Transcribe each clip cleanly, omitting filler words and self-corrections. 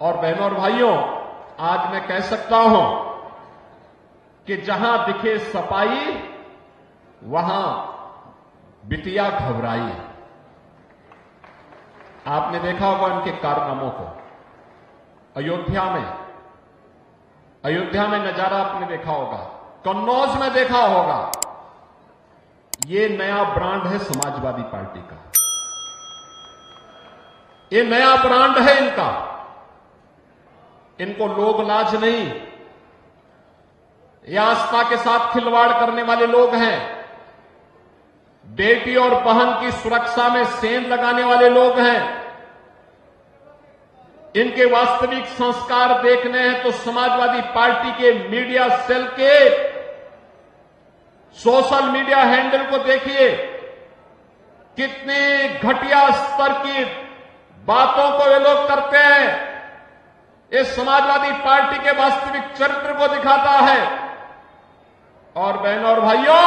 और बहनों और भाइयों, आज मैं कह सकता हूं कि जहां दिखे सपाई वहां बिटिया घबराई। आपने देखा होगा उनके कारनामों को। अयोध्या में नजारा आपने देखा होगा, कन्नौज में देखा होगा। ये नया ब्रांड है समाजवादी पार्टी का, ये नया ब्रांड है इनका। इनको लोग लाज नहीं, ये आस्था के साथ खिलवाड़ करने वाले लोग हैं। बेटी और बहन की सुरक्षा में सेंध लगाने वाले लोग हैं। इनके वास्तविक संस्कार देखने हैं तो समाजवादी पार्टी के मीडिया सेल के सोशल मीडिया हैंडल को देखिए। कितने घटिया स्तर की बातों को ये लोग करते हैं। ये समाजवादी पार्टी के वास्तविक चरित्र को दिखाता है। और बहनों और भाइयों,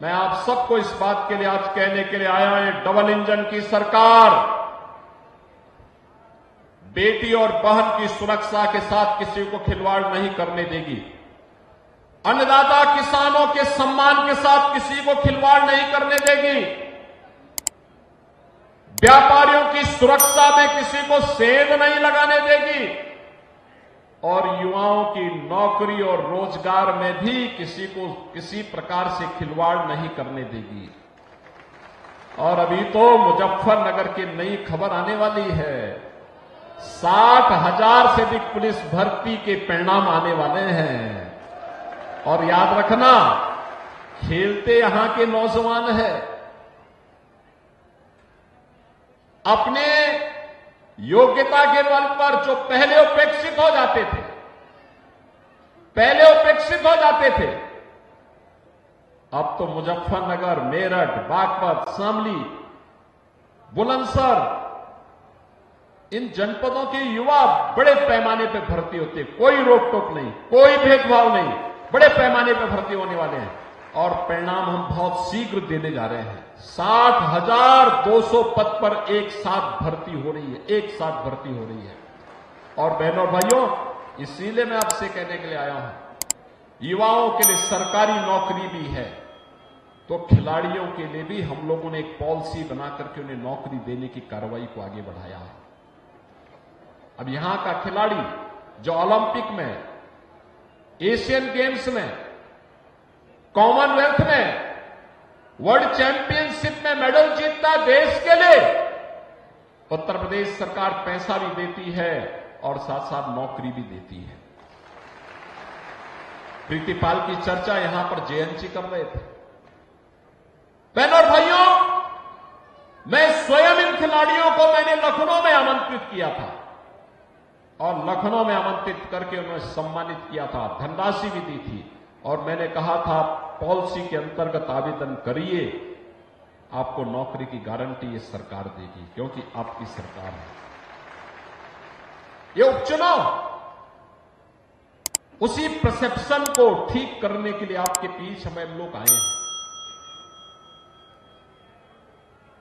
मैं आप सबको इस बात के लिए आज कहने के लिए आया हूं, ये डबल इंजन की सरकार बेटी और बहन की सुरक्षा के साथ किसी को खिलवाड़ नहीं करने देगी। अन्नदाता किसानों के सम्मान के साथ किसी को खिलवाड़ नहीं करने देगी। व्यापारियों की सुरक्षा में किसी को सेंध नहीं लगाने देगी। और युवाओं की नौकरी और रोजगार में भी किसी को किसी प्रकार से खिलवाड़ नहीं करने देगी। और अभी तो मुजफ्फरनगर की नई खबर आने वाली है। 60,000 से अधिक पुलिस भर्ती के परिणाम आने वाले हैं। और याद रखना, खेलते यहां के नौजवान हैं। अपने योग्यता के बल पर जो पहले उपेक्षित हो जाते थे, अब तो मुजफ्फरनगर, मेरठ, बागपत, शामली, बुलंदशहर, इन जनपदों के युवा बड़े पैमाने पर भर्ती होते। कोई रोक टोक नहीं, कोई भेदभाव नहीं, बड़े पैमाने पर भर्ती होने वाले हैं। और परिणाम हम बहुत शीघ्र देने जा रहे हैं। 60,200 पद पर एक साथ भर्ती हो रही है। और बहनों और भाइयों, इसीलिए मैं आपसे कहने के लिए आया हूं, युवाओं के लिए सरकारी नौकरी भी है, तो खिलाड़ियों के लिए भी हम लोगों ने एक पॉलिसी बनाकर के उन्हें नौकरी देने की कार्रवाई को आगे बढ़ाया है। अब यहां का खिलाड़ी जो ओलंपिक में, एशियन गेम्स में, कॉमनवेल्थ में, वर्ल्ड चैंपियनशिप में मेडल जीतता देश के लिए, उत्तर प्रदेश सरकार पैसा भी देती है और साथ साथ नौकरी भी देती है। प्रीतिपाल की चर्चा यहां पर जेएनसी कर रहे थे। बहनों और भाइयों, मैं स्वयं इन खिलाड़ियों को मैंने लखनऊ में आमंत्रित किया था और लखनऊ में आमंत्रित करके उन्हें सम्मानित किया था, धनराशि भी दी थी। और मैंने कहा था, पॉलिसी के अंतर्गत आवेदन करिए, आपको नौकरी की गारंटी ये सरकार देगी, क्योंकि आपकी सरकार है। ये उपचुनाव उसी परसेप्शन को ठीक करने के लिए आपके पीछे हम लोग आए हैं।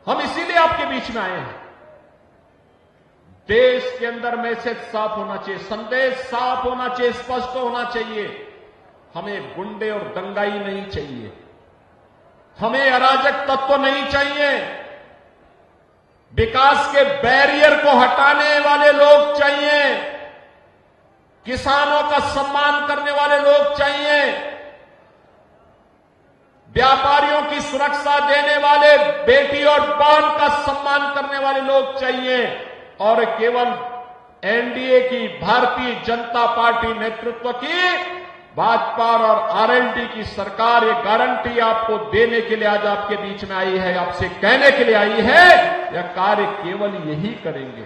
हम इसीलिए आपके बीच में आए हैं। देश के अंदर मैसेज साफ होना चाहिए, संदेश साफ होना चाहिए, स्पष्ट होना चाहिए। हमें गुंडे और दंगाई नहीं चाहिए, हमें अराजक तत्व नहीं चाहिए, विकास के बैरियर को हटाने वाले लोग चाहिए, किसानों का सम्मान करने वाले लोग चाहिए, व्यापारियों की सुरक्षा देने वाले, बेटी और बहन का सम्मान करने वाले लोग चाहिए। और केवल एनडीए की, भारतीय जनता पार्टी नेतृत्व की, भाजपा और आरएलडी की सरकार ये गारंटी आपको देने के लिए आज आपके बीच में आई है, आपसे कहने के लिए आई है, यह कार्य केवल यही करेंगे।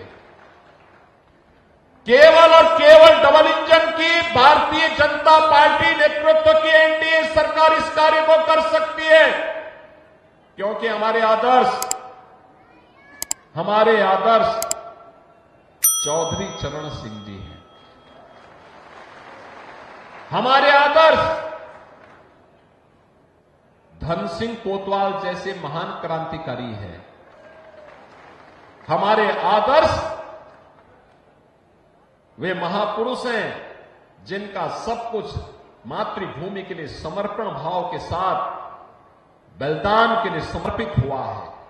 केवल और केवल डबल इंजन की भारतीय जनता पार्टी नेतृत्व की एनडीए सरकार इस कार्य को कर सकती है, क्योंकि हमारे आदर्श चौधरी चरण सिंह जी हैं। हमारे आदर्श धन सिंह कोतवाल जैसे महान क्रांतिकारी हैं। हमारे आदर्श वे महापुरुष हैं जिनका सब कुछ मातृभूमि के लिए समर्पण भाव के साथ बलिदान के लिए समर्पित हुआ है।